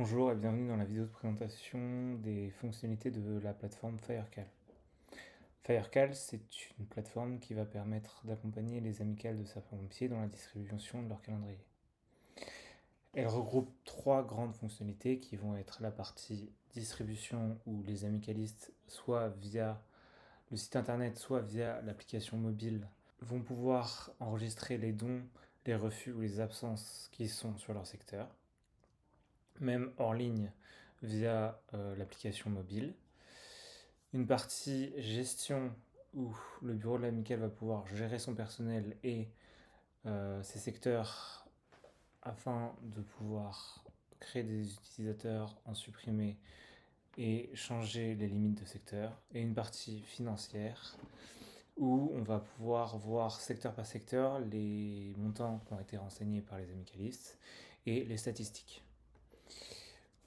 Bonjour et bienvenue dans la vidéo de présentation des fonctionnalités de la plateforme Firecall. Firecall, c'est une plateforme qui va permettre d'accompagner les amicales de sapeurs-pompiers dans la distribution de leur calendrier. Elle regroupe trois grandes fonctionnalités qui vont être la partie distribution où les amicalistes, soit via le site internet, soit via l'application mobile, vont pouvoir enregistrer les dons, les refus ou les absences qui sont sur leur secteur, même hors ligne via l'application mobile. Une partie gestion où le bureau de l'amicale va pouvoir gérer son personnel et ses secteurs afin de pouvoir créer des utilisateurs, en supprimer et changer les limites de secteur. Et une partie financière où on va pouvoir voir secteur par secteur les montants qui ont été renseignés par les amicalistes et les statistiques.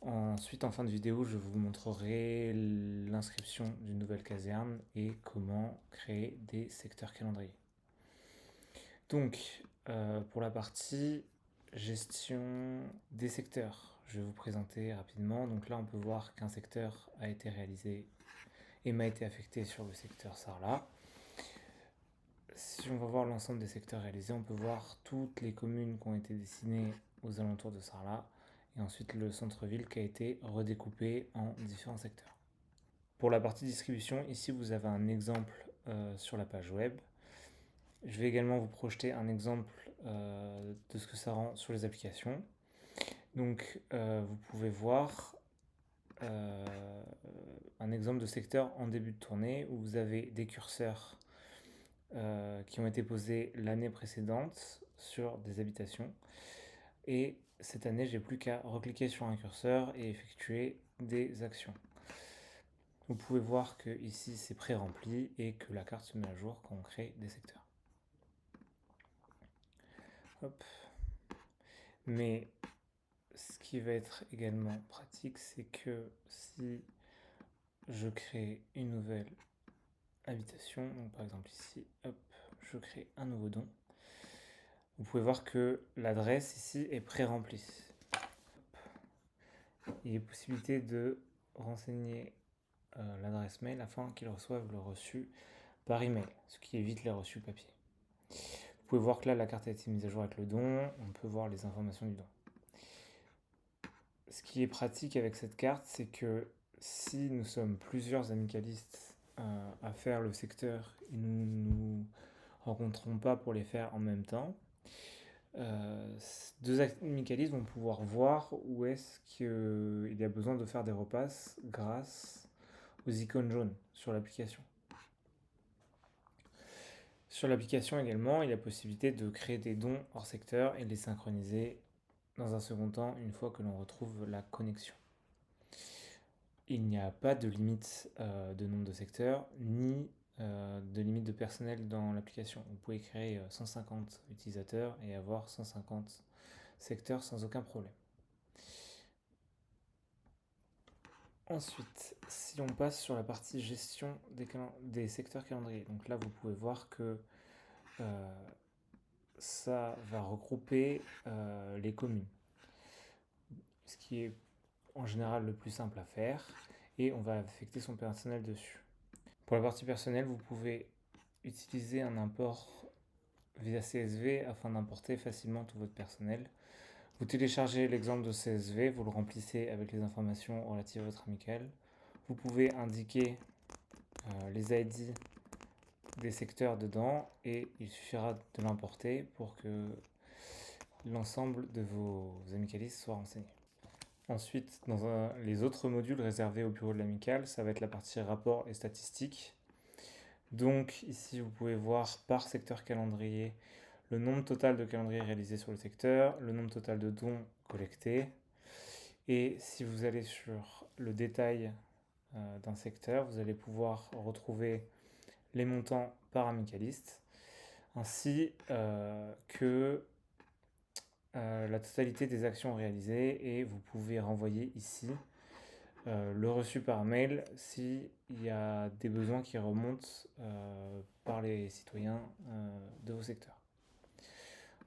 Ensuite, en fin de vidéo, je vous montrerai l'inscription d'une nouvelle caserne et comment créer des secteurs calendrier. Donc, pour la partie gestion des secteurs, je vais vous présenter rapidement. Donc là, on peut voir qu'un secteur a été réalisé et m'a été affecté sur le secteur Sarlat. Si on va voir l'ensemble des secteurs réalisés, on peut voir toutes les communes qui ont été dessinées aux alentours de Sarlat et ensuite le centre-ville qui a été redécoupé en différents secteurs. Pour la partie distribution, ici vous avez un exemple sur la page web. Je vais également vous projeter un exemple de ce que ça rend sur les applications. Donc vous pouvez voir un exemple de secteur en début de tournée où vous avez des curseurs qui ont été posés l'année précédente sur des habitations. Et cette année, j'ai plus qu'à recliquer sur un curseur et effectuer des actions. Vous pouvez voir que ici c'est pré-rempli et que la carte se met à jour quand on crée des secteurs. Hop. Mais ce qui va être également pratique, c'est que si je crée une nouvelle habitation, donc par exemple ici, hop, je crée un nouveau don, vous pouvez voir que l'adresse ici est pré-remplie. Il y a possibilité de renseigner l'adresse mail afin qu'ils reçoivent le reçu par email, ce qui évite les reçus papier. Vous pouvez voir que là la carte a été mise à jour avec le don, on peut voir les informations du don. Ce qui est pratique avec cette carte, c'est que si nous sommes plusieurs amicalistes à faire le secteur et nous ne nous rencontrons pas pour les faire en même temps, deux amicalistes vont pouvoir voir où est-ce qu'il y a besoin de faire des repasses grâce aux icônes jaunes sur l'application. Sur l'application également, il y a possibilité de créer des dons hors secteur et de les synchroniser dans un second temps une fois que l'on retrouve la connexion. Il n'y a pas de limite de nombre de secteurs ni de limite de personnel dans l'application. Vous pouvez créer 150 utilisateurs et avoir 150 secteurs sans aucun problème. Ensuite, si on passe sur la partie gestion des secteurs calendriers, donc là vous pouvez voir que ça va regrouper les communes, ce qui est en général le plus simple à faire, et on va affecter son personnel dessus. Pour la partie personnelle, vous pouvez utiliser un import via CSV afin d'importer facilement tout votre personnel. Vous téléchargez l'exemple de CSV, vous le remplissez avec les informations relatives à votre amicale. Vous pouvez indiquer les ID des secteurs dedans et il suffira de l'importer pour que l'ensemble de vos amicalistes soit renseigné. Ensuite, dans les autres modules réservés au bureau de l'amicale, ça va être la partie rapport et statistiques. Donc ici, vous pouvez voir par secteur calendrier le nombre total de calendriers réalisés sur le secteur, le nombre total de dons collectés. Et si vous allez sur le détail d'un secteur, vous allez pouvoir retrouver les montants par amicaliste, ainsi que la totalité des actions réalisées, et vous pouvez renvoyer ici le reçu par mail s'il y a des besoins qui remontent par les citoyens de vos secteurs.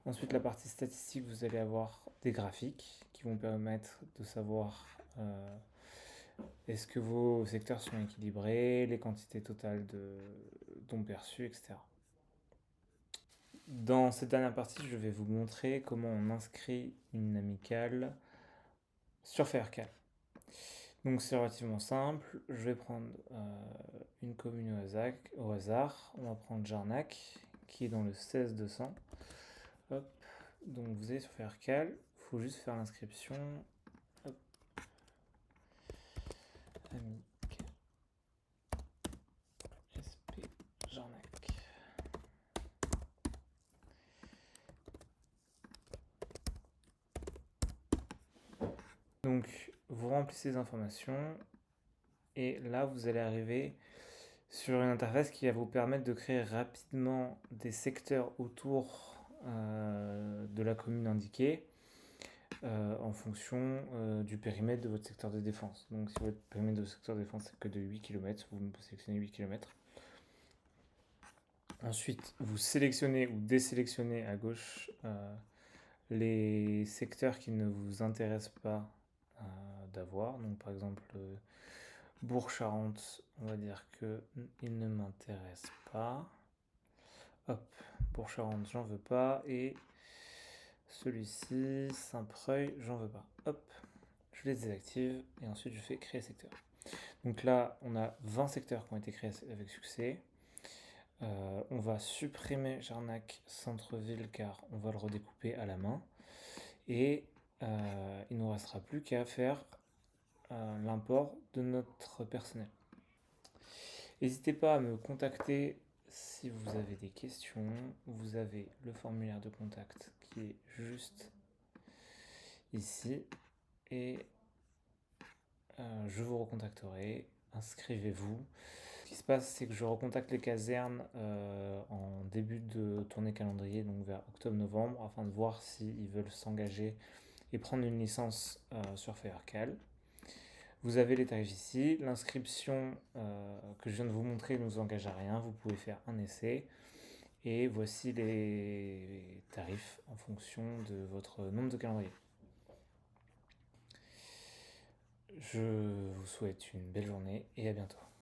Ensuite, la partie statistique, vous allez avoir des graphiques qui vont permettre de savoir est-ce que vos secteurs sont équilibrés, les quantités totales de dons perçus, etc. Dans cette dernière partie, je vais vous montrer comment on inscrit une amicale sur FairCal. Donc c'est relativement simple. Je vais prendre une commune au hasard. On va prendre Jarnac, qui est dans le 16-200. Hop. Donc vous allez sur FairCal. Il faut juste faire l'inscription. Hop. Amical. SP Jarnac. Donc vous remplissez les informations. Et là, vous allez arriver sur une interface qui va vous permettre de créer rapidement des secteurs autour de la commune indiquée en fonction du périmètre de votre secteur de défense. Donc si votre périmètre de secteur de défense est que de 8 km, vous sélectionnez 8 km. Ensuite, vous sélectionnez ou désélectionnez à gauche les secteurs qui ne vous intéressent pas d'avoir. Donc par exemple, Bourg-Charentes, on va dire qu'il ne m'intéresse pas. Hop, Bourg-Charentes, j'en veux pas. Et celui-ci, Saint-Preuil, j'en veux pas. Hop, je les désactive et ensuite je fais créer secteur. Donc là, on a 20 secteurs qui ont été créés avec succès. On va supprimer Jarnac centre-ville car on va le redécouper à la main. Et il ne nous restera plus qu'à faire l'import de notre personnel. N'hésitez pas à me contacter si vous avez des questions. Vous avez le formulaire de contact qui est juste ici. Et je vous recontacterai. Inscrivez-vous. Ce qui se passe, c'est que je recontacte les casernes en début de tournée calendrier, donc vers octobre-novembre, afin de voir s'ils veulent s'engager et prendre une licence sur FairCal. Vous avez les tarifs ici. L'inscription que je viens de vous montrer ne vous engage à rien. Vous pouvez faire un essai. Et voici les tarifs en fonction de votre nombre de calendrier. Je vous souhaite une belle journée et à bientôt.